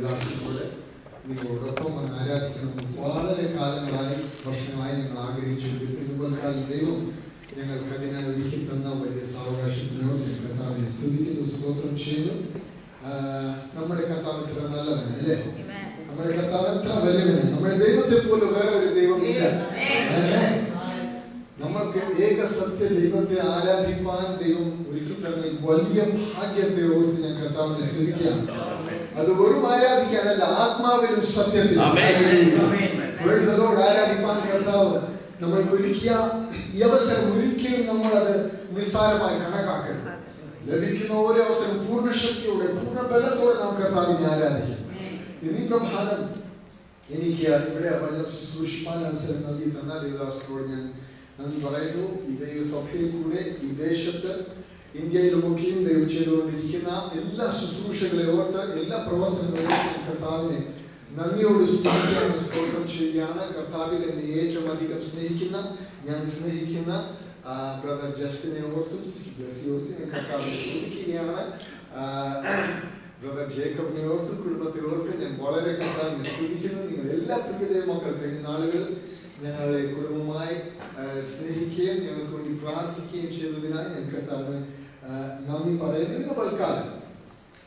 ദൈവദാസനോട് നിങ്ങളോടൊപ്പം ആരാധിക്കണം. വളരെ കാലങ്ങളായി വർഷങ്ങളായി ഞങ്ങൾ ആഗ്രഹിച്ചു. ഇന്നത്തെ ദൈവം ഞങ്ങൾക്ക് അതിനായി ഒരുക്കി തന്ന വലിയ സാവകാശത്തിനോട് ഞാൻ കർത്താവിനെ സ്തുതിക്കുന്നു, സ്തോത്രം ചെയ്യുന്നു. നമ്മുടെ കർത്താവ് എത്ര നല്ലവനാണ് അല്ലേ? നമ്മുടെ കർത്താവ് എത്ര വലിയവനാണ്. നമ്മുടെ ദൈവത്തെ പോലെ വേറെ ഒരു ദൈവമില്ല. നമ്മൾക്ക് ഏക സത്യ ദൈവത്തെ ആരാധിപ്പാൻ ദൈവം ഒരുക്കി തന്ന വലിയ ഭാഗ്യത്തെ ഓർത്ത് ഞാൻ കർത്താവിനെ സ്തുതിക്കുകയാണ്. അത് വെറും ആരാധിക്കാനല്ല, ആത്മാവിലും സത്യത്തിലും ആരാധിപ്പാൻ കർത്താവ് നമ്മൾക്ക് ഒരുക്കിയ ഈ അവസരം ഒരിക്കലും നമ്മൾ അത് നിസ്സാരമായി കണക്കാക്കരുത്. ലഭിക്കുന്ന ഓരോ അവസരം പൂർണ്ണ ശക്തിയോടെ പൂർണ്ണ ബലത്തോടെ നാം കർത്താവിനെ ആരാധിക്കും. ഇന്നീ പ്രഭാതം എനിക്ക് ഇവിടെ വചനം ശുശ്രൂഷിപ്പാൻ അവസരം നൽകി തന്ന ദൈവദാസനോട് ഞാൻ നന്ദി പറയുന്നു. ഈ ദൈവസഭയിൽ കൂടെ ഈ ദേശത്ത് ഇന്ത്യയിലുമൊക്കെയും ദൈവം ചെയ്തുകൊണ്ടിരിക്കുന്ന എല്ലാ ശുശ്രൂഷകളെ ഓർത്ത് എല്ലാ പ്രവർത്തനങ്ങളെയും കർത്താവിനെ നന്ദിയോട് സ്തുതിക്കുകയാണ്, സ്തോത്രം ചെയ്യുകയാണ്. കർത്താവിൽ എന്നെ ഏറ്റവും അധികം സ്നേഹിക്കുന്ന, ഞാൻ സ്നേഹിക്കുന്ന ബ്രദർ ജസ്റ്റിനെ ഓർത്തും ഓർത്തും കർത്താവിനെ സ്തുതിക്കുകയാണ്. ബ്രദർ ജേക്കബിനെ ഓർത്തും കുടുംബത്തെ ഓർത്തും ഞാൻ വളരെ കർത്താവിനെ സ്തുതിക്കുന്നു. നിങ്ങൾ എല്ലാ പ്രിയ മക്കൾ കഴിഞ്ഞ നാളുകൾ ഞങ്ങളെ കുടുംബമായി സ്നേഹിക്കുകയും ഞങ്ങൾക്ക് വേണ്ടി പ്രാർത്ഥിക്കുകയും ചെയ്തതിനായി ഞാൻ കർത്താവിന് നന്ദി പറയുന്നു. ഇന്ന് പൽക്കാലം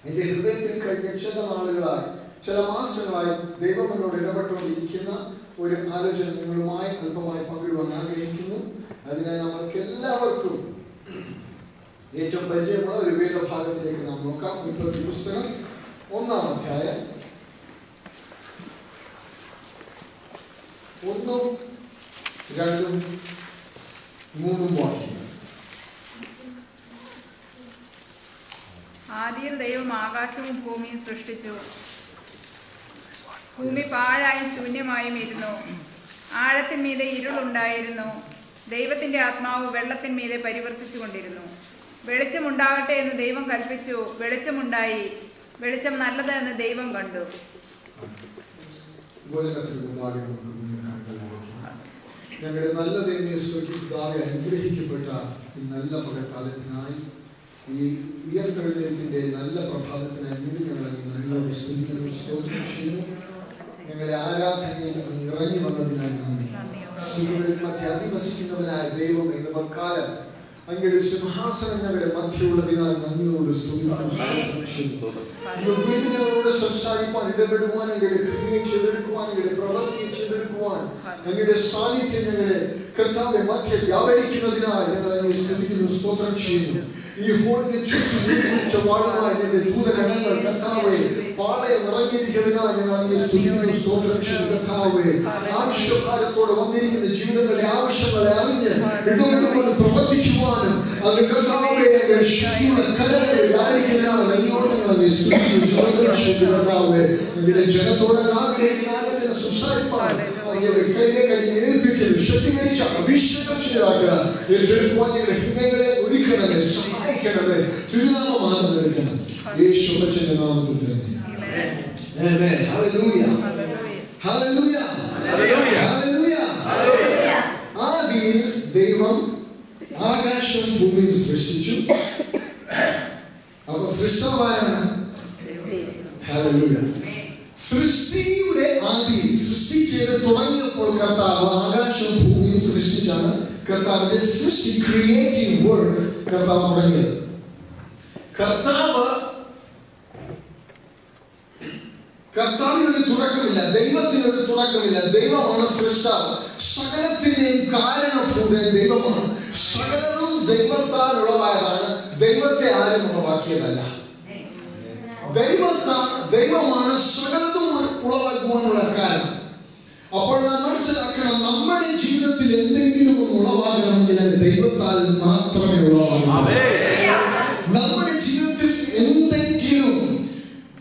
എൻ്റെ ഹൃദയത്തിൽ കഴിഞ്ഞ ചില നാളുകളായി, ചില മാസങ്ങളായി ദൈവം എന്നോട് ഇടപെട്ടുകൊണ്ടിരിക്കുന്ന ഒരു ആലോചന നിങ്ങളുമായി അല്പമായി പങ്കിടുവാൻ ആഗ്രഹിക്കുന്നു. അതിനായി നമ്മൾക്ക് എല്ലാവർക്കും ഏറ്റവും പരിചയമുള്ള ഒരു വേദഭാഗത്തിലേക്ക് നാം നോക്കാം. ഉൽപ്പത്തി പുസ്തകം 1-ാം അധ്യായം 1, 2, 3 വാക്യങ്ങൾ. ആദിയിൽ ദൈവം ആകാശവും ഭൂമിയും സൃഷ്ടിച്ചു. ഭൂമി പാഴായും ശൂന്യമായും ഇരുന്നു. ആഴത്തിന്മീതെ ഇരുളുണ്ടായിരുന്നു. ദൈവത്തിന്റെ ആത്മാവ് വെള്ളത്തിന്മീതെ പരിവർത്തിച്ചു കൊണ്ടിരുന്നു. വെളിച്ചമുണ്ടാകട്ടെ എന്ന് ദൈവം കൽപ്പിച്ചു. വെളിച്ചമുണ്ടായി. വെളിച്ചം നല്ലത് എന്ന് ദൈവം കണ്ടു. ഞങ്ങളുടെ നല്ല ദൈവം അനുഗ്രഹിക്കപ്പെട്ട ഈ നല്ല പകൽക്കാലത്തിനായി, ഈ ഉയർത്തെഴുന്നേൽപ്പിന്റെ നല്ല പ്രഭാതത്തിനായി വീണ്ടും ഞങ്ങൾ നന്ദിയോട് സ്തുതിക്കുന്നു, സ്തോത്രം ചെയ്യുന്നു. ഞങ്ങളുടെ ആരാധനയിൽ ഇറങ്ങി വന്നതിനായി നന്ദി. സ്തുതികളിൽ മധ്യ അധിവസിക്കുന്നവനായ ദൈവം ഇന്ന് മക്കാലം അങ്ങയുടെ സിംഹാസനം ഞങ്ങളുടെ മധ്യയുള്ളതിനാൽ നന്ദിയോട് സ്തുതിക്കുന്നു, സ്തോത്രം ചെയ്യുന്നു. വീണ്ടും ഞങ്ങളോട് സംസാരിക്കുവാൻ, ഇടപെടുവാൻ, ഞങ്ങളുടെ ക്രിയയെ ചെയ്തെടുക്കുവാൻ, ഞങ്ങളുടെ പ്രവൃത്തിയെ ചെയ്തെടുക്കുവാൻ അങ്ങയുടെ സാന്നിധ്യം ഞങ്ങളുടെ കർത്താവിന്റെ മധ്യ വ്യാപരിക്കുന്നതിനായി ഞങ്ങൾ അങ്ങയെ സ്തുതിക്കുന്നു, സ്തോത്രം ചെയ്യുന്നു. ഈ ഹോളിനെ ചുറ്റും വാളുമായി ഞങ്ങളുടെ ദൂതഗണങ്ങൾ കർത്താവേ പാളയം ഇറങ്ങിയിരിക്കുന്നതിനാൽ ഞങ്ങൾ അങ്ങയെ സ്തുതിക്കുന്നു, സ്തോത്രം ചെയ്യുന്നു. കർത്താവേ ആവശ്യഭാരത്തോടെ വന്നിരിക്കുന്ന ജീവിതങ്ങളെ ആവശ്യങ്ങളെ അറിഞ്ഞ് ഇടപെടുവാനും പ്രവർത്തിക്കുവാനും അത് കർത്താവേ ഞങ്ങളുടെ ശക്തിയുള്ള കരങ്ങളിൽ ആയിരിക്കുന്നതിനാൽ അങ്ങയോട് ഞങ്ങൾ അങ്ങയെ സ്തുതിക്കുന്നു, സ്തോത്രം ചെയ്യുന്നു. കർത്താവേ ഞങ്ങളുടെ ജനത്തോട് ആഗ്രഹിക്കുന്ന സംസാരിപ്പാൻ അങ്ങയുടെ കയ്യിലേക്ക് ഏൽപ്പിക്കൽ ശക്തീകരിച്ച അഭിഷേകം ചെയ്താക്കുക. ഏറ്റെടുക്കുവാൻ ഞങ്ങളുടെ ഹൃദയങ്ങളെ ഒരുക്കണമേ, സഹായിക്കണമേ. തിരുനാമം എടുക്കണം യേശുവിന്റെ നാമത്തിൽ തന്നെ. ആമേൻ. ഹല്ലേലൂയ, ഹല്ലേലൂയ, ഹല്ലേലൂയ. ആദിയിൽ ദൈവം ആകാശവും ഭൂമിയും സൃഷ്ടിച്ചു. അപ്പൊ സൃഷ്ടാവാണ്. ഹല്ലേലൂയ. സൃഷ്ടിയുടെ ആദി, സൃഷ്ടി ചെയ്ത് തുടങ്ങിയപ്പോൾ കർത്താവ് ആകാശവും ഭൂമിയും സൃഷ്ടിച്ചാണ് കർത്താവിന്റെ സൃഷ്ടി, ക്രിയേറ്റീവ് വർക്ക് കർത്താവ് തുടങ്ങിയത്. കർത്താവിനൊരു തുടക്കമില്ല, ദൈവത്തിനൊരു തുടക്കമില്ല. ദൈവമാണ് സൃഷ്ടാവ്. സകലത്തിന്റെയും കാരണഭൂതൻ ദൈവമാണ്. സകലവും ദൈവത്താൽ ഉളവായതാണ്, ദൈവത്തെ ആരും ഉളവാക്കിയതല്ല. ദൈവമാണ് സകലതും ഉളവാക്കുവാനുള്ള കാരണം. അപ്പോൾ നാം മനസ്സിലാക്കണം, നമ്മുടെ ജീവിതത്തിൽ എന്തെങ്കിലും ഒന്ന് ഉളവാകണമെങ്കിൽ അത് ദൈവത്താൽ മാത്രമേ ഉളവാകൂ. നമ്മുടെ ജീവിതത്തിൽ എന്തെങ്കിലും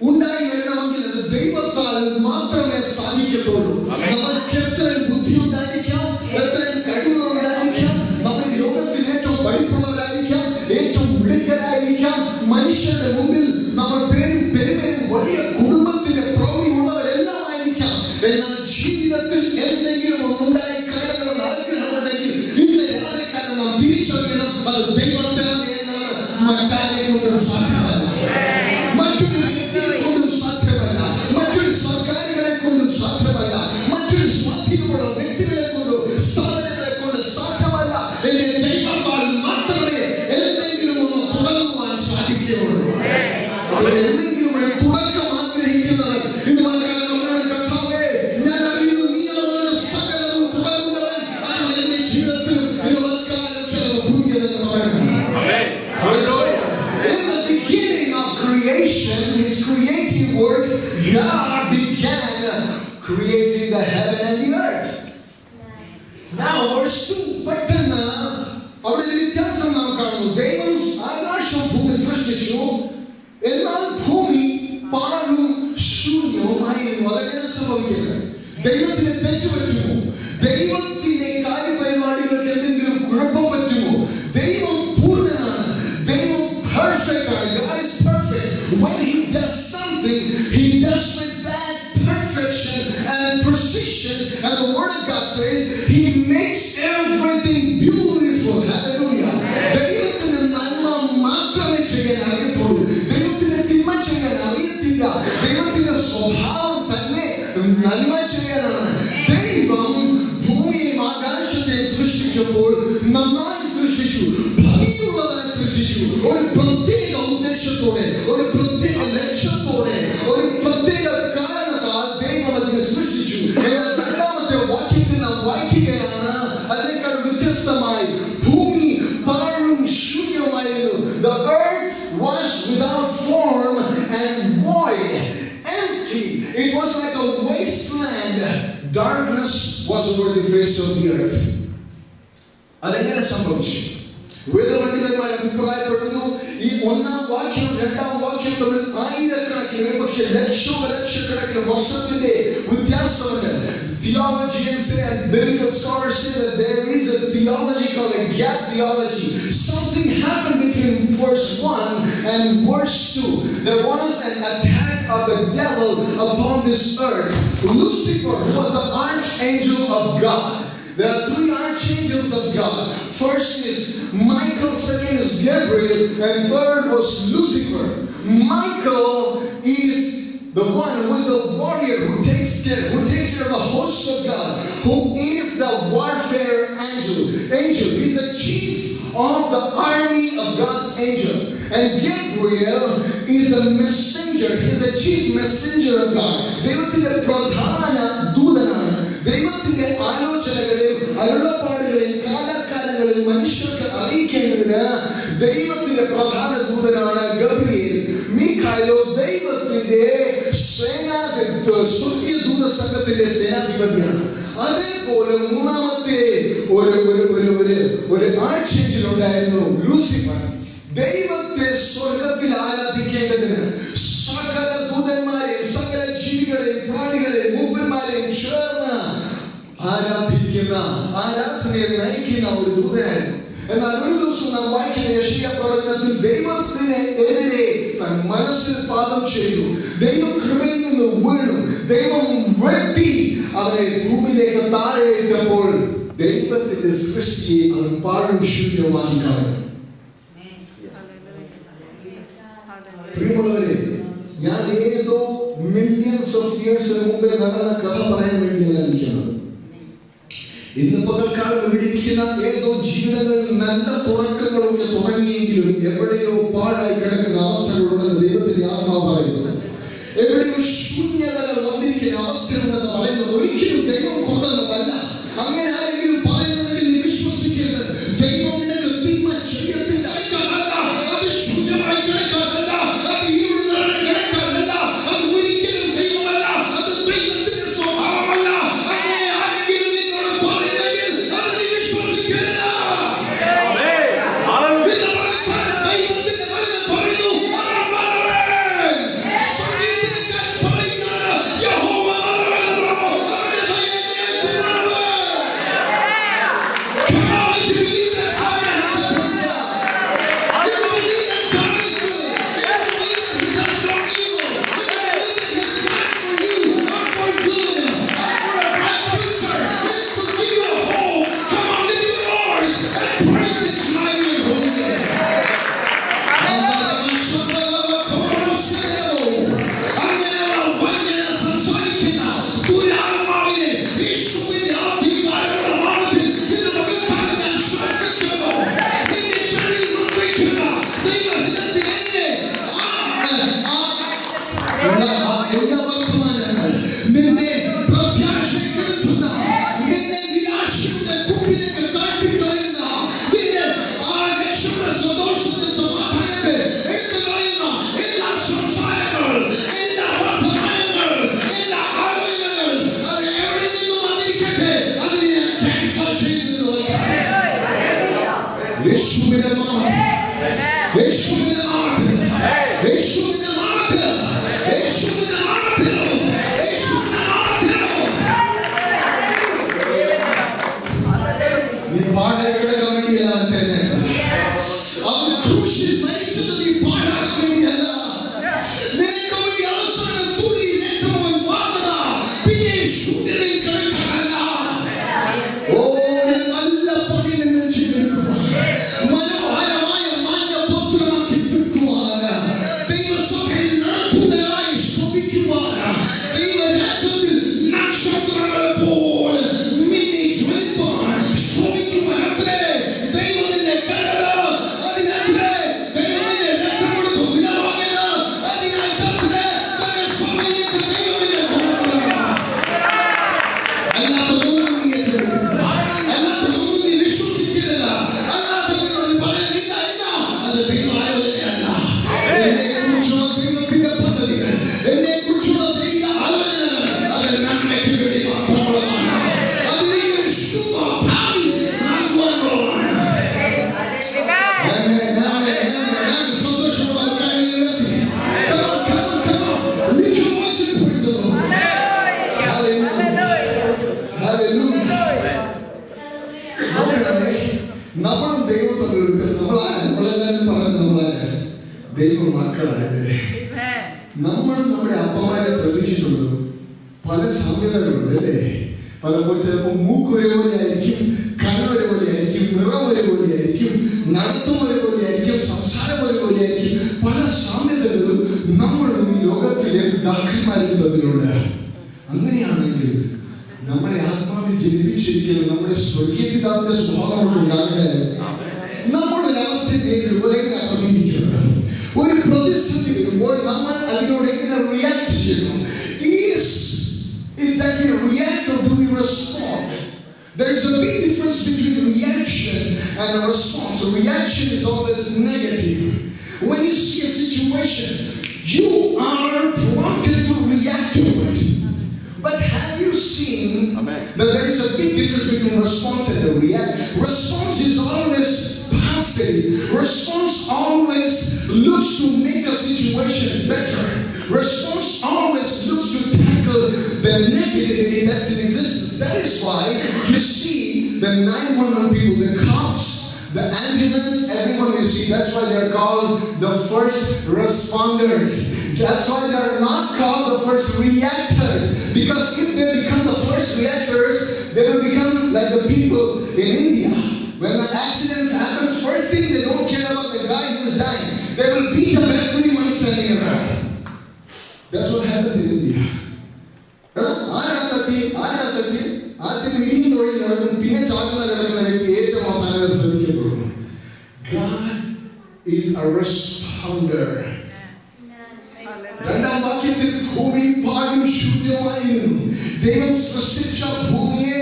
ഉണ്ടായി വരണമെങ്കിൽ അത് ദൈവത്താൽ മാത്രമേ സാധിക്കത്തുള്ളൂ. നമുക്ക് എത്രയും ബുദ്ധി ഉണ്ടായിരിക്കാം, എത്രയും കഴിവുകളുണ്ടായിരിക്കാം, നമ്മൾ ലോകത്തിൽ ഏറ്റവും പഠിപ്പുള്ളവരായിരിക്കാം, ഏറ്റവും മിടുക്കരായിരിക്കാം, മനുഷ്യരുടെ മുമ്പിൽ നമ്മൾ പെരുമയും വലിയ കുടുംബത്തിന്റെ പ്രൗഢിയുള്ളവരെല്ലാം ആയിരിക്കാം. എന്നാൽ ജീവിതത്തിൽ എന്തെങ്കിലും ഒന്നുണ്ടായി കാണണമെന്ന് ആഗ്രഹമുണ്ടെങ്കിൽ ഇന്ന് രാത്രിക്കാലം നാം തിരിച്ചറിയണം, അത് ദൈവത്തിലാണ് എന്നത് മറ്റാരെ കൊണ്ടും സാധ്യമല്ല, മറ്റൊരു വ്യക്തിയെ കൊണ്ടും സാധ്യമല്ല, God began creating the heaven and the earth. Now verse 2, പെട്ടെന്ന് അവിടെ വ്യത്യാസം നാം കാണുന്നു. ദൈവം ആകാശം ഭൂമി സൃഷ്ടിച്ചു, എന്നാൽ ഭൂമി പാഴും ശൂന്യവുമായിരുന്നു. അതെങ്ങനെ സംഭവിക്കുന്നത്? ദൈവത്തിന് തെറ്റ് പറ്റുമോ? ദൈവത്തിന്റെ കാര്യപരിപാടികൾക്ക് എന്തെങ്കിലും കുഴപ്പം പറ്റുമോ? ദൈവം പൂർണ്ണനാണ്, ദൈവം പെർഫെക്റ്റ് ആണ്. God is perfect. When he does something, he does with that perfection and precision, and the word of God says he makes everything beautiful. Hallelujah. ദൈവത്തിന് നന്മ മാത്രമേ ചെയ്യാൻ അറിയത്തുള്ളൂ. ദൈവത്തിന് തിന്മ ചെയ്യാൻ അറിയത്തില്ല. ദൈവത്തിന്റെ സ്വഭാവം തന്നെ നന്മ ചെയ്യാനാണ്. ദൈവം ഭൂമിയെയും ആകാശത്തെയും സൃഷ്ടിച്ചപ്പോൾ നന്നായി സൃഷ്ടിച്ചു, ഭംഗിയുള്ളതായി സൃഷ്ടിച്ചു. ഒരു പ്രത്യേക ഉദ്ദേശത്തോടെ, ഒരു പ്രത്യേക ലക്ഷ്യത്തോടെ, ഒരു പ്രത്യേക കാരണത്താൽ ദൈവം അതിനെ സൃഷ്ടിച്ചു. എന്നാൽ രണ്ടാമത്തെ വാക്യത്തിൽ നാം വായിക്കുകയാണ്, അതിനേക്കാൾ വ്യത്യസ്തമായി ഭൂമി പാഴും ശൂന്യമായിരുന്നു. The earth was without form and void, empty. It was like a wasteland. Darkness was over the face of the earth. അതെങ്ങനെ സംഭവിച്ചു? വേദപണ്ഡിതന്മാർ അഭിപ്രായപ്പെടുന്നു, ഈ ഒന്നാം വാക്യം രണ്ടാം വാക്യം തമ്മിൽ ആയിരക്കണക്കിന്, ഒരുപക്ഷെ ലക്ഷക്കണക്കിന് വർഷത്തിന്റെ വ്യത്യാസമുണ്ട്. Theologians and biblical scholars say that there is a theology called a gap theology. Something happened between verse 1 and verse 2. There was an attack of the devil upon this earth. Lucifer was the archangel of God. There are three archangels of God. First is Michael, second is Gabriel, and third was Lucifer. Michael is the one who is the warrior who takes care of the host of God, who is the warfare angel. He is the chief of the army of God's angel. And Gabriel is the messenger. He is the chief messenger of God. ദൈവത്തിന്റെ പ്രധാന ദൂതനാണ്. ദൈവത്തിന്റെ ആലോചനകളെയും അരുളപ്പാടുകളെയും കാലാകാലങ്ങളെയും മനുഷ്യർക്ക് അറിയിക്കേണ്ടതിന് ദൈവത്തിന്റെ പ്രധാന ദൂതനാണ് Gabriel. മീഖായേലോ ദൈവത്തിന്റെ സ്വർഗീയ ദൂത സംഘത്തിന്റെ സേനാധിപതിയാണ്. അതേപോലെ മൂന്നാമത്തെ ഒരു ആർച്ചേഞ്ചൽ ഉണ്ടായിരുന്നു, ലൂസിഫർ. ദൈവത്തെ സ്വർഗത്തിൽ ആരാധിക്കേണ്ടതിന് സകല ദൂതന്മാരെയും സകല ജീവികളെയും പ്രാണികളെയും മൂപ്പന്മാരെയും ചേർന്ന് ആരാധനയെ നയിക്കുന്ന ഒരു ദൂതനായിരുന്നു. എന്നാൽ ഒരു ദിവസം നാം വായിക്കുന്ന യെശയ്യാ പ്രവചനത്തിൽ ദൈവത്തിന് എതിരെ തൻ മനസ്സിൽ പാപം ചെയ്തു, ദൈവം കൃപയിൽ നിന്ന് വീണു, ദൈവം വെട്ടി അവരെ ഭൂമിയിലേക്ക് താഴെ ഇട്ടപ്പോൾ ദൈവത്തിന്റെ സൃഷ്ടിയെ അവൻ പാഴും ശൂന്യമാക്കി കളഞ്ഞു. പ്രിയമുള്ളവരെ, ഞാൻ ഏതോ മില്യൺസ് ഓഫ് ഇയേഴ്സിന് മുമ്പേ നടന്ന കഥ പറയാൻ വേണ്ടിയാണ് ഇരിക്കുന്നത്. ഇന്ന് പകൽക്കാലം വിടിപ്പിക്കുന്ന ഏതോ ജീവിതങ്ങളിൽ നല്ല തുടക്കങ്ങളൊക്കെ തുടങ്ങിയെങ്കിലും എവിടെയോ പാഴായി കിടക്കുന്ന അവസ്ഥകളുണ്ടെന്ന് ദൈവത്തിന്റെ ആത്മാവ് പറയുന്നു. എവിടെയോ ശൂന്യതകൾ വന്നിരിക്കുന്ന അവസ്ഥയുണ്ടെന്ന് പറയുന്നത് ഒരിക്കലും ദൈവം കൊണ്ടുവന്നതല്ല. അങ്ങനെ ആരെങ്കിലും പറയുന്നുണ്ടെങ്കിൽ നീ വിശ്വസിക്കരുത്. ദൈവം നിനക്ക് തിന്മ ചെയ്യത്തില്ല. അത് ശൂന്യമായി കിടക്കാനല്ല, അത് ഇരുളിൽ കിടക്കാനല്ല, അത് ഒരിക്കലും ദൈവമല്ല, അത് ദൈവത്തിന്റെ സ്വഭാവമല്ല. അങ്ങനെ ആരെങ്കിലും നിന്നോട് പറയുന്നെങ്കിൽ അത് നീ വിശ്വസിക്കരുത്. ദൈവത്തിന്റെ വചനം പറയുന്നു, യഹോവ എല്ലാ ശൂന്യതയിൽ കിടക്കാനല്ല. ഓ, നല്ല പണി നിങ്ങൾ ചെയ്തെടുക്കുവാൻ, മനോഹരമായ മാന്യപുത്രമാക്കി തീർക്കുവാൻ, ദൈവസഭയിൽ നടത്തുന്നതിനായി ശ്രമിക്കുവാൻ, ദൈവരാജ്യത്തിൽ നക്ഷത്രങ്ങളെ പോലെ മിന്നി ജ്വലിപ്പാൻ ശ്രമിക്കുവാൻ അത്രേ ദൈവം നിന്നെ കണ്ടത്. അതിനത്രേ ദൈവം നിന്നെ രക്തം കൊടുത്ത് വിലവാങ്ങിയത്. അതിനകത്തത്രേ തന്റെ സഭയിലേക്ക് ദൈവം നിന്നെ കൊണ്ടുവന്നത്. അല്ലാത്തതൊന്നും നീ ഏറ്റെടുക്കരുത്. അല്ലാത്തതൊന്നും നീ വിശ്വസിക്കരുത്. അല്ലാത്തതിനോട് പറയാനില്ല. ഇല്ല, അത് ദൈവാലോചനയല്ല. എന്നെക്കുറിച്ചുള്ള ദൈവത്തിന്റെ പദ്ധതികൾ, എന്നെക്കുറിച്ചുള്ള ദൈവ ആലോചനകൾ, അത് നന്മയ്ക്ക് വേണ്ടി മാത്രമുള്ളതാണ്. അതിലേക്ക് ശുഭ ഭാവി നൽകുവാനുള്ളതാണ്. സന്തോഷമുള്ള കാര്യങ്ങളിലേക്ക് Come on, come on, come on. Lift your voice and praise the Lord. Hallelujah. നോക്കണമേ, നമ്മളും ദൈവത്തോട് നമ്മളെല്ലാവരും പറയുന്നത് നമ്മളാണ് ദൈവ മക്കളായത്. നമ്മൾ നമ്മുടെ അപ്പന്മാരെ ശ്രദ്ധിച്ചിട്ടുണ്ടോ? പല സാമ്യതകളുണ്ട് അല്ലേ? പലപ്പോൾ ചിലപ്പോൾ മൂക്ക് ഒരേപോലെ ആയിരിക്കും, കണ്ണ് ഒരേപോലെ ആയിരിക്കും, നിറം ഒരേപോലെ ആയിരിക്കും, നടത്തം ഒരേപോലെ ആയിരിക്കും, സംസാരം ഒരേപോലെ ആയിരിക്കും. പല സാമ്യതകളും നമ്മളും ഈ ലോകത്തിലെ പിതാക്കന്മാരും തമ്മിലുണ്ട്. അങ്ങനെയാണെങ്കിൽ നമ്മളെ ആത്മാവിൽ ജനിപ്പിച്ചിരിക്കുന്ന നമ്മുടെ സ്വർഗീയ പിതാവിന്റെ സ്വഭാവം ഉണ്ടാകട്ടെ. നമ്മളൊരു അവസ്ഥയെ നേരിടുമ്പോൾ എങ്ങനെ പ്രതികരിക്കുന്നത്? ഒരു പ്രതിസന്ധി വരുമ്പോൾ നമ്മൾ അതിനോട് എങ്ങനെ റിയാക്ട് ചെയ്യുന്നു? Is that we react or do we respond? There is a big difference between reaction and a response. A reaction is always negative. When you see a situation, you are prompted to react to it. But have you seen that there is a big difference between response and the react? Response is always positive. Response always looks to make a situation better. Response always looks to tackle the negativity that's in existence. That is why you see the 911 people, the cops, the ambulance, everyone you see, that's why they are called the first responders. That's why they are not called the first reactors. Because if they become the first reactors, they will become like the people in India. When an accident happens, first thing they don't care about the guy who is dying. They will beat up everyone standing around. That's what happens in India. ആദ്യം ഇടിയും തൊഴിൽ നടക്കും, പിന്നെ ചാകുന്ന കിടക്കുന്ന വ്യക്തി ഏറ്റവും അവസാനം ശ്രദ്ധിക്കപ്പെടുന്നു. God is a responder. രണ്ടാം വാക്യത്തിൽ ഭൂമി പാഴും ശൂന്യമായിരുന്നു. ദൈവം സൃഷ്ടിച്ച ഭൂമിയെ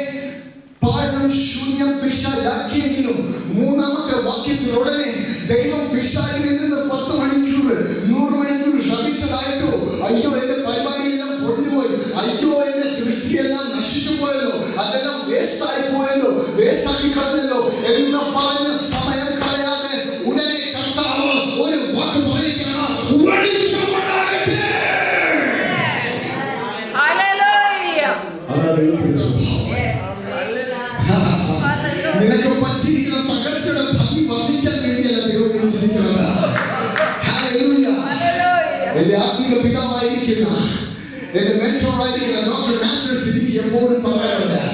പാഴും ശൂന്യം പിശാചാക്കിയെങ്കിലും മൂന്നാമത്തെ വാക്യത്തിൽ ഉടനെ ദൈവം പിശാചിൽ നിന്ന് 10 മണിക്കൂർ 100 മണിക്കൂർ ശ്രമിച്ചതായിട്ടോ, അയ്യോ എന്റെ പരിപാടിയെല്ലാം പൊളിഞ്ഞുപോയി, അയ്യോ എന്റെ സൃഷ്ടിയെല്ലാം നശിച്ചു പോയല്ലോ, അതെല്ലാം വേസ്റ്റ് ആയി പോയല്ലോ, വേസ്റ്റ് ആക്കി കളഞ്ഞല്ലോ എന്ന് പറഞ്ഞ സമയം കളയാതെ ഉടനെ കർത്താവ് ഒരു വാക്ക് പറയുകയാണ്, വെളിച്ചമുണ്ടാകട്ടെ. നിനക്ക് പറ്റിയിരിക്കുന്ന തകർച്ചയുടെ ഭംഗി വർദ്ധിക്കാൻ വേണ്ടിയല്ല ദൈവം വിളിച്ചിരിക്കുന്നത്. എന്റെ ആത്മീക പിതാവായിരിക്കുന്ന, എന്റെ മെന്ററായിരിക്കുന്ന ഡോക്ടർ നാസർ സിദ്ദീഖി എപ്പോഴും പറയാറുണ്ട്,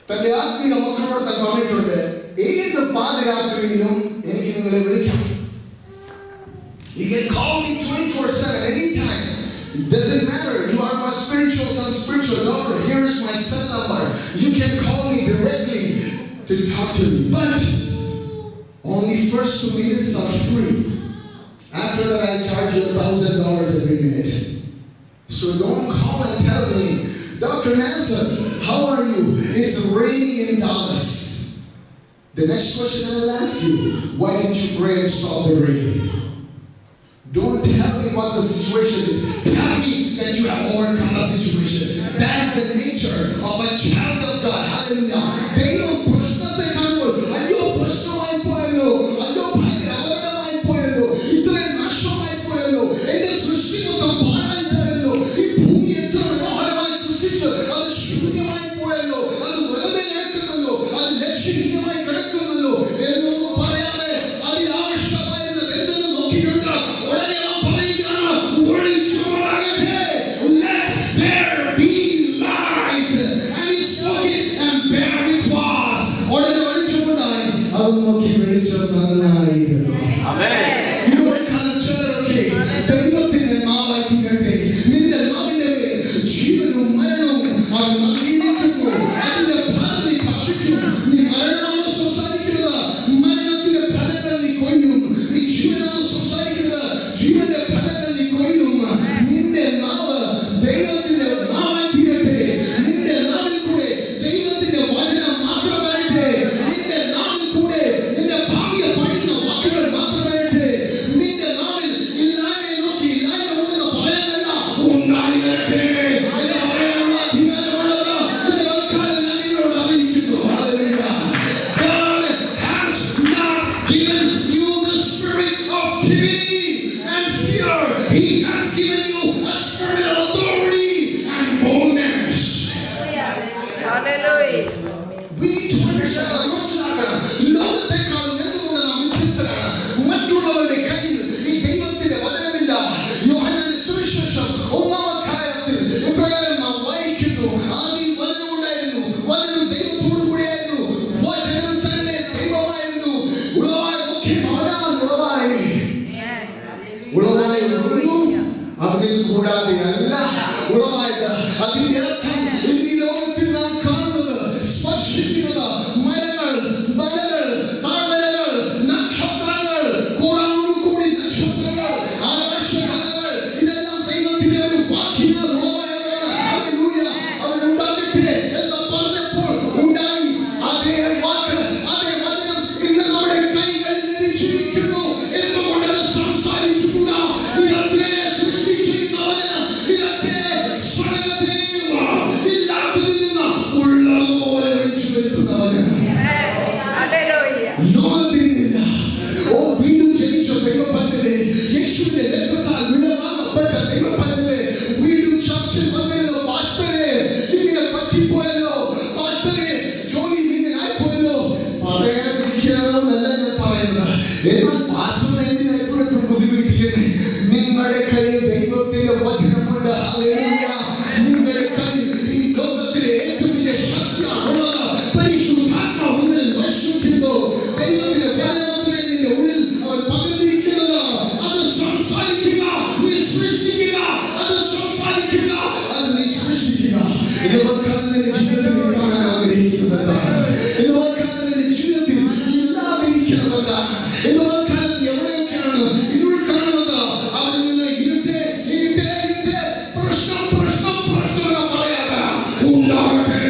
തന്റെ ആത്മീക മക്കളോട് താൻ പറഞ്ഞിട്ടുണ്ട്, ഏത് പാതിരാത്രിയിലും എനിക്ക് നിങ്ങളെ വിളിക്കാം. You can call me 24/7 anytime. It doesn't matter. You are my spiritual son, spiritual daughter. Here is my cell number. You can call me directly to talk to me. But only first 2 minutes are free. After that, I charge you $1,000 every minute. So don't call and tell me, Dr. Nasser, how are you? It's raining in Dallas. The next question I will ask you, why didn't you pray and stop the rain? Don't tell me what the situation is. Tell me that you have overcome the situation. That is the nature of a child of God. Hallelujah. ദൈവം പ്രശ്നത്തെ കാണുമ്പോൾ, അയ്യോ പ്രശ്നമായി പോയല്ലോ, അയ്യോ അപകടമായി പോയല്ലോ, ഇത്രയും നാശമായി പോയല്ലോ, എന്റെ സൃഷ്ടി മൊത്തം പാഴായി പോയല്ലോ, ഈ ഭൂമി എത്ര മനോഹരമായി സൃഷ്ടിച്ച് അത് ശൂന്യമായി പോയല്ലോ, അത് വെറുതെ കിടക്കുന്നല്ലോ, അത് ലക്ഷ്യഹീനമായി കിടക്കുന്നല്ലോ എന്നൊന്നും പറയാതെ അതിനാവശ്യമായിരുന്നത് എന്തെന്ന് നോക്കിക്കൊണ്ട് ഉടനെ പറയുകയാണ്, വെളിച്ചമുണ്ടാകട്ടെ. Let there be light. ഉളവായത്. അതിന്റെ അർത്ഥം ഈ ലോകത്തിൽ നാം കാണുന്നത്, സ്പർശിക്കുന്നത് മരങ്ങൾ, മലകൾ, താഴ്വരകൾ, നക്ഷത്രങ്ങൾ, കോടാനുകോടി നക്ഷത്രങ്ങൾ, ആകാശമലകൾ, ഇതെല്ലാം ദൈവത്തിന്റെ ഒരു വാക്കിനാൽ ഉളവായതാണ്. ഹല്ലേലൂയ. അവരുണ്ടാകട്ടെ എന്ന് പറഞ്ഞപ്പോൾ ഉണ്ടായി. അതേ വാക്ക്, അതേ വചനം ഇന്ന് നമ്മുടെ കൈകളിൽ ലഭിച്ചിരിക്കുന്നു. എന്തുകൊണ്ട് അത് സംസാരിച്ചുകൂടാ? ഇതൊക്കെ സൃഷ്ടിച്ചിരുന്ന വചനം, ഇതൊക്കെ സ്വർഗ്ഗത്തിൽ ഇല്ലാത്തതിൽ നിന്ന് ഉള്ളതുപോലെ വിളിച്ചു വരുത്തുന്ന വചനം. ലോകത്തിനില്ല. ഓ, വീണ്ടും ജനിച്ച ദൈവപൈതലേ, യേശുവിന്റെ രക്തത്താൽ വിലവാങ്ങപ്പെട്ട ദൈവപൈതലേ, വീണ്ടും ചർച്ചിൽ വന്നിരുന്ന പാസ്റ്ററെ, ഇങ്ങനെ പറ്റിപ്പോയല്ലോ, പാസ്റ്ററെ ജോലി ഇങ്ങനെ ആയിപ്പോയല്ലോ, പറയാതിരിക്കാമെന്നല്ല ഞാൻ പറയുന്നത്. എന്നാൽ പാസ്റ്ററിനെ എന്തിനാ എപ്പോഴും ബുദ്ധിമുട്ടിക്കുന്നത്? നിങ്ങളുടെ കയ്യിൽ ദൈവത്തിന്റെ വചനമുണ്ട്. ഹല്ലേലൂയ. നിങ്ങളുടെ കയ്യിൽ ഈ ലോകത്തിലെ ഏറ്റവും വലിയ ശക്തിയാണുള്ളത്. പരിശുദ്ധാത്മാവ് നിങ്ങളിൽ വസിക്കുന്നു. ദൈവത്തിന്റെ വചനത്തിനെ നിന്റെ ഉള്ളിൽ അവൻ പകർന്നിരിക്കുന്നത്. അത് സംസാരിക്കുക, നീ സൃഷ്ടിക്കുക. അത് സംസാരിക്കുക, അത് നീ സൃഷ്ടിക്കുക. ഇതുവരെക്കാലം ജീവിതത്തിൽ കാണാൻ ആഗ്രഹിക്കുന്നത് എന്താണ്? ഇതുവരെക്കാലം ജീവിതത്തിൽ ഇല്ലാതിരിക്കുന്നത് എന്താണ്? ഇതുവരെക്കാലം എവിടെയൊക്കെയാണ് ഇരുൾ കാണുന്നത്? അതിൽ നിന്ന് ഇരുട്ടെ ഇരുട്ടെ ഇരുട്ടെ, പ്രശ്നം പ്രശ്നം പ്രശ്നം എന്ന് പറയാതെ ഉണ്ടാകട്ടെ.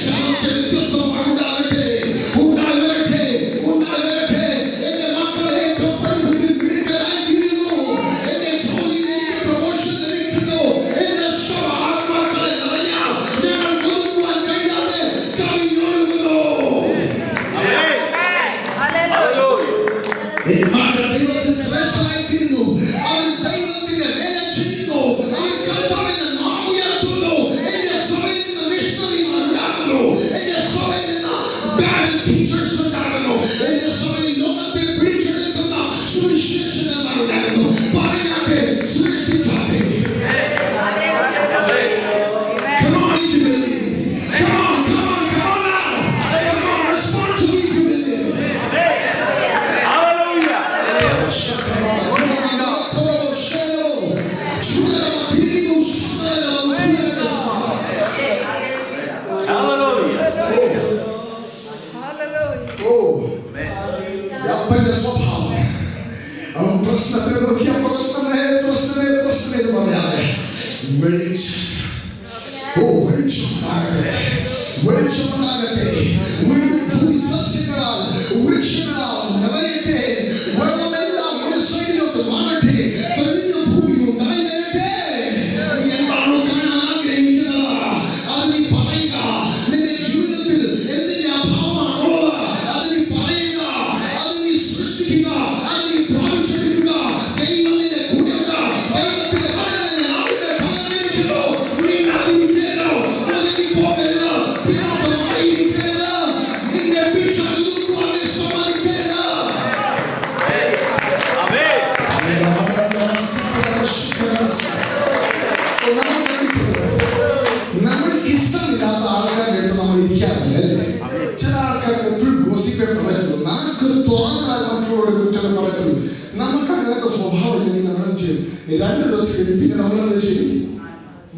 ചാർച്ച വ്യത്യസ്തമായുണ്ടാകട്ടെ, ഉണ്ടാകട്ടെ, ഉണ്ടാകട്ടെ. എന്റെ മക്കളെ കപ്പൽത്തിൽ മിടുക്കരായിത്തീരുന്നു. എന്റെ ജോലിയിലേക്ക് പ്രമോഷൻ ലഭിക്കുന്നു. എന്റെ സഭ ആത്മാക്കളെ നിറഞ്ഞാൽ ഞങ്ങൾ ഒതുക്കുവാൻ കഴിയാതെ കവിഞ്ഞൊഴുകുന്നു. എന്റെ മക്കൾ ദൈവത്തിൽ ശ്രേഷ്ഠരായിത്തീരുന്നു. അവർ ദൈവത്തിന്റെ വേല ചെയ്യുന്നു. അവർ കർത്താവിന്റെ നാമം ഉയർത്തുന്നു. എന്റെ സഭയിൽ നിന്ന് മിഷണറിമാർ ഉണ്ടാകുന്നു. എന്റെ സഭയിൽ നിന്ന് ബൈബിൾ ടീച്ചേഴ്സ് ഉണ്ടാകുന്നു. എന്റെ സഭയിൽ ലോകത്തെ പിടിച്ചെടുക്കുന്ന സുവിശേഷകന്മാർ ഉണ്ടാകുന്നു. പറയാതെ സൃഷ്ടിക്കാതെ. Come on, if you believe. Come on, come on, come on now. Come on, respond to me if you believe. അപ്പന്റെ സ്വഭാവം, അവൻ പ്രശ്നത്തെ നോക്കിയ പ്രശ്നമേ പ്രശ്നമേ പ്രശ്നമേ എന്ന് പറയാതെ വെളിച്ചമുണ്ടാകട്ടെ, വെളിച്ചമുണ്ടാകട്ടെ. വീണ്ടും ഭൂമി സസ്യങ്ങളാൽ വൃക്ഷങ്ങളാൽ നിറയട്ടെ. വെള്ളമെല്ലാം ഒരു സൈഡിലോട്ട് മാറട്ടെ. തെളിഞ്ഞ ഭൂമി ഉണ്ടായി വരട്ടെ. നീ എന്താണോ കാണാൻ ആഗ്രഹിക്കുന്നത് അത് നീ പറയുക. നിന്റെ ജീവിതത്തിൽ എന്തിന്റെ അഭാവമാണുള്ളത് അത് നീ പറയുക. അത് നീ സൃഷ്ടിക്കുക. അത് നീ പ്രാപിച്ചെടുക്കുക. ദൈവം നിന്റെ കൂടെയുണ്ട്. ദൈവത്തിന്റെ വചനം നിന്റെ നാവിൽ പകർന്നിരിക്കുന്നു. നീ അതിരിക്കരുത്, ഒതുങ്ങി പോകരുത്, പിന്നോട്ടമായിരിക്കരുത്. നിന്റെ വീഴ്ച ഒതുക്കുവാൻ നീ സമ്മതിക്കരുത്. നമ്മൾക്ക് ഇഷ്ടമില്ലാത്ത ആൾക്കാരുടെ അടുത്ത് നമ്മൾ ഇരിക്കാറില്ല, അല്ലേ? ചില ആൾക്കാർ എപ്പോഴും ഗോസിപ്പേ പറയത്തുള്ളൂ. നാക്ക് തുറന്നാൽ മറ്റുള്ളവരുടെ കുറ്റം പറയത്തുള്ളൂ. നമുക്ക് അങ്ങനത്തെ സ്വഭാവം ഇല്ലെങ്കിൽ നമ്മൾ ചെയ്യും. 2 ദിവസം കഴിഞ്ഞ് പിന്നെ നമ്മളെന്ത് ചെയ്യും?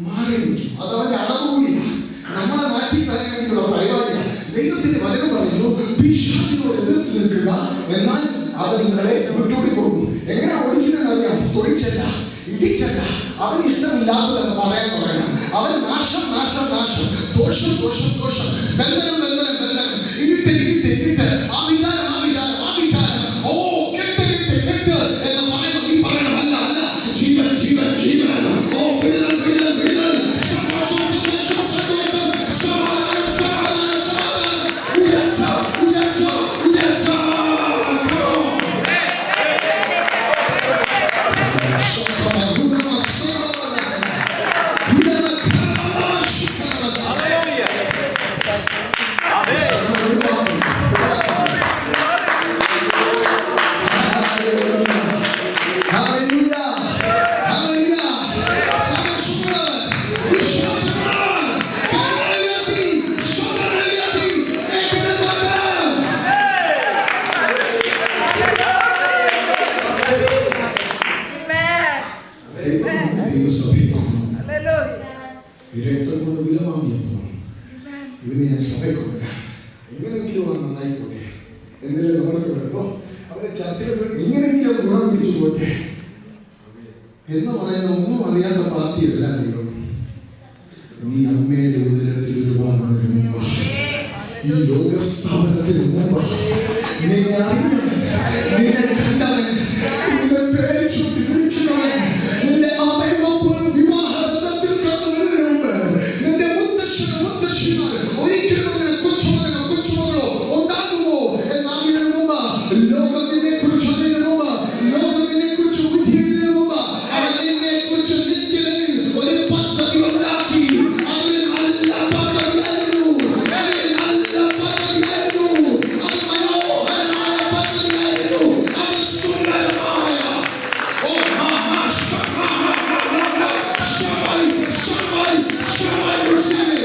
മാറി നിൽക്കും. അത് അവന്റെ അളവ് കൂടിയാണ്. നമ്മളെ മാറ്റി കളയാനുള്ള പരിപാടിയാണ്. ദൈവത്തിന്റെ വചനം പറയുന്നു, പിശാചിനോട് എതിർത്ത് നിൽക്കുക, എന്നാൽ അത് നിങ്ങളെ വിട്ടോടി പോകും. എങ്ങനെ ഓടിക്കുന്നത് അറിയാം? തൊഴിച്ചല്ല, ഇടിച്ചല്ല, അവൻ ഇഷ്ടമില്ലാത്തതെന്ന് പറയാൻ പറയണം. അവൻ നാശം നാശം നാശം, ദോഷം ദോഷം ദോഷം, ബന്ധനം ബന്ധനം ബന്ധനം, ഇരുട്ട് ഇരുട്ട് ഇരുട്ട്, ആവിചാരം ആവിചാരം ആവിചാരം, ഓ കെട്ട് കെട്ട് കെട്ട് എന്ന് പറയണം. നീ പറയണം, അല്ല അല്ല, ജീവൻ ജീവൻ ജീവൻ, ഓ വിടുതൽ വിടുതൽ വിടുതൽ, സന്തോഷം സന്തോഷം സന്തോഷം, സമാധാനം സമാധാനം സമാധാനം, ഉയർച്ച ഉയർച്ച ഉയർച്ച. രക്തം കൊണ്ട് വില വാങ്ങിയപ്പോൾ ഇവന് ഞാൻ സഭയെ കൊണ്ടുവരാം, എങ്ങനെയെങ്കിലും നന്നായിക്കോട്ടെ എന്നല്ലേ നമ്മളൊക്കെ വരുമ്പോ അവരെ ചർച്ചയിൽ എങ്ങനെയെങ്കിലും ഗുണം പിടിച്ചു പോട്ടെ എന്ന് പറയുന്ന ഒന്നും അറിയാത്ത പാർട്ടിയല്ല ദൈവം. നീ അമ്മയുടെ ഉദരത്തിൽ ഒരുപാടുന്നതിന് മുമ്പ്, ഈ ലോകസ്ഥാപനത്തിന് മുമ്പ് നിന്നെ കണ്ടവൻ, നിന്നെ പേരിച്ചുകൊണ്ട് വിളിക്കുന്നവൻ, നിന്റെ അമ്മയോടൊപ്പം വിവാഹ ബന്ധത്തിൽ കടന്നതിന് മുമ്പ് നിന്റെ മുത്തച്ഛനോ മുത്തച്ഛിമാർ ഒരിക്കലും അങ്ങനെ കൊച്ചുമകനോ കൊച്ചുമകളോ ഉണ്ടാകുമോ എന്നറിയുന്നതിന് മുമ്പ്, ലോകം നിന്നെ കുറിച്ച് അറിയുന്നതിന് മുമ്പ്, ലോകം നിന്നെ കുറിച്ച് ബുദ്ധിയുന്നതിന് മുമ്പ് അവൻ നിന്നെ കുറിച്ച് നിത്യതയിൽ ഒരു പദ്ധതി ഉണ്ടാക്കി. അതൊരു നല്ല പദ്ധതിയായിരുന്നു, അതൊരു നല്ല പദ്ധതിയായിരുന്നു, അത് മനോഹരമായ പദ്ധതിയായിരുന്നു, അത് സുന്ദരമായ somebody receive it.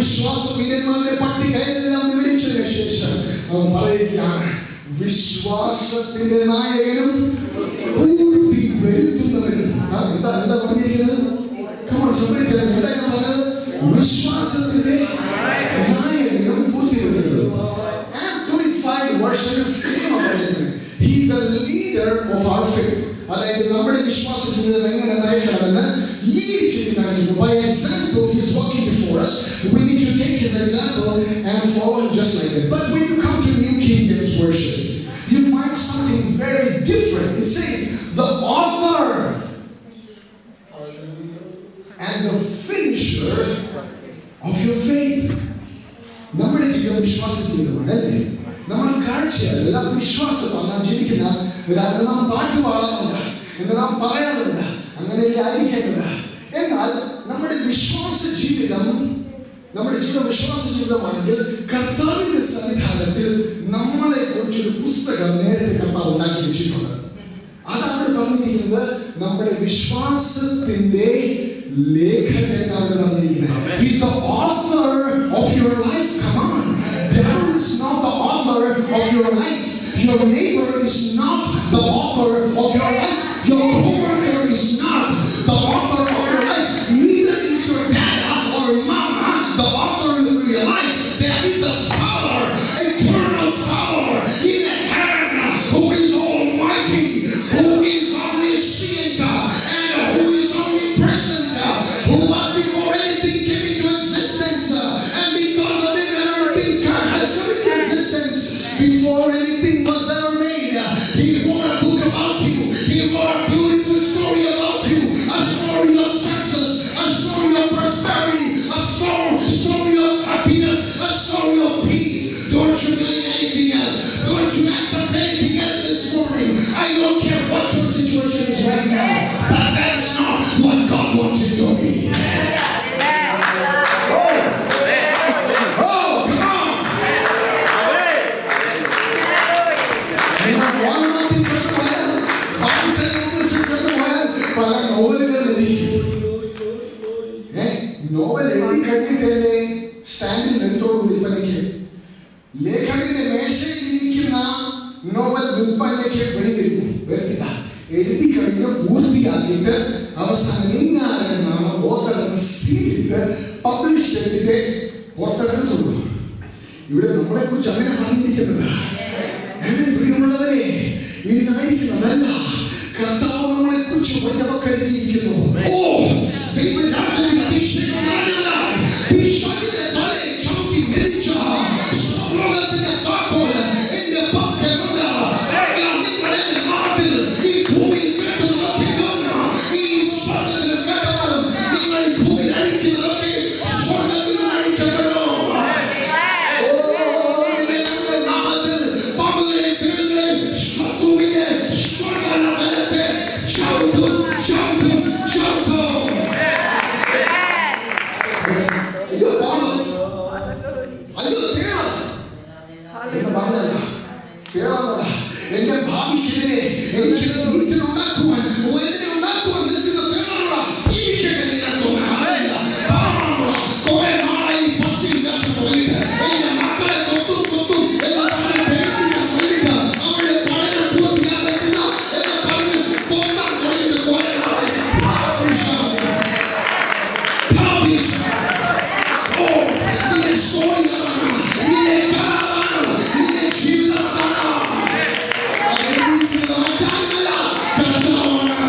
വിശ്വാസവീരന്മാരുടെ പട്ടികയെല്ലാം വിവരിച്ചതിന് ശേഷം അവൻ പറയുകയാണ്, വിശ്വാസത്തിന്റെ നായകനും പൂർത്തി വരുത്തുന്നവനും. എന്താ പറഞ്ഞിരിക്കുന്നത്? പറഞ്ഞത് വിശ്വാസത്തിന്റെ നായകനും പൂർത്തി വരുത്തുന്നവരും. He's the leader of our faith. അതായത് നമ്മുടെ വിശ്വാസ ജീവിതം എങ്ങനെ നയിക്കണമെന്ന് ലീഡ് ചെയ്ത് കാണിക്കുന്നു. By example, he's walking before us. We need to take his example and follow just like that. But when you come to New King James Version, you find something very different. It says, the author and the finisher of your faith. നമ്മുടെ ജീവിതം വിശ്വാസ ജീവിതമാണ് അല്ലേ? നമ്മൾ കാഴ്ചയല്ല, വിശ്വാസമാണ് നാം ജീവിക്കുന്ന. നാം പാട്ട് പാടാറുണ്ട്, എന്ന് നാം പറയാറുണ്ട്, അങ്ങനെയല്ലേ ആയിരിക്കേണ്ടത്. എന്നാൽ നമ്മുടെ വിശ്വാസ ജീവിതം, നമ്മുടെ ജീവിതം വിശ്വാസ ജീവിതമാണെങ്കിൽ കർത്താവിന്റെ സന്നിധാനത്തിൽ നമ്മളെ കുറിച്ചൊരു പുസ്തകം നേരത്തെ കർത്താവ് ഉണ്ടാക്കി വെച്ചിട്ടുണ്ട്. അതാണ് പറഞ്ഞിരിക്കുന്നത്, നമ്മുടെ വിശ്വാസത്തിന്റെ ലേഖകനാണ് പറഞ്ഞിരിക്കുന്നത്. He's the author of your life. Come on, devil is not the author of your life. Your neighbor is not the author of your life. Your co-worker is not the author of your life. Neither is your dad or mama the author of your life. There is a Father, eternal Father in heaven, who is almighty, who is omniscient, and who is omnipresent, who was before anything came into existence, and because of it everything has come into existence. Before anything was ever made, he wrote a book about you. He wrote a beautiful story about you, a story of success, a story of prosperity, a story of happiness, a story of peace. Don't you believe anything else? Don't you accept anything else this morning? I don't care what your situation is right now, but that is not what God wants it to be. Novel എഴുതി കഴിഞ്ഞിട്ടല്ലേ സ്റ്റാൻഡിൽ എടുത്തോളൂ വിൽപ്പനയ്ക്ക്. ലേഖകന്റെ മേശയിൽ ഇരിക്കുന്ന novel വിൽപ്പനയ്ക്ക് വരുത്തില്ല. എഴുതി കഴിഞ്ഞ് പൂർത്തിയാക്കിയിട്ട് അവസാനം ഇന്നാരെന്നാണ് ഓത്തറെന്ന് സീലിട്ട് പബ്ലിഷ് ചെയ്തിട്ട് പുറത്തെടുത്തുള്ളൂ. ഇവിടെ നമ്മളെ കുറിച്ച് അങ്ങനെ പറഞ്ഞിരിക്കുന്നത്. പ്രിയമുള്ളവരെ, ഇതിനായിരിക്കുന്നതല്ല, കർത്താവ് നമ്മളെ കുറിച്ച് വല്ലതൊക്കെ എഴുതിയിരിക്കുന്നു. Shout കർത്താവാണ്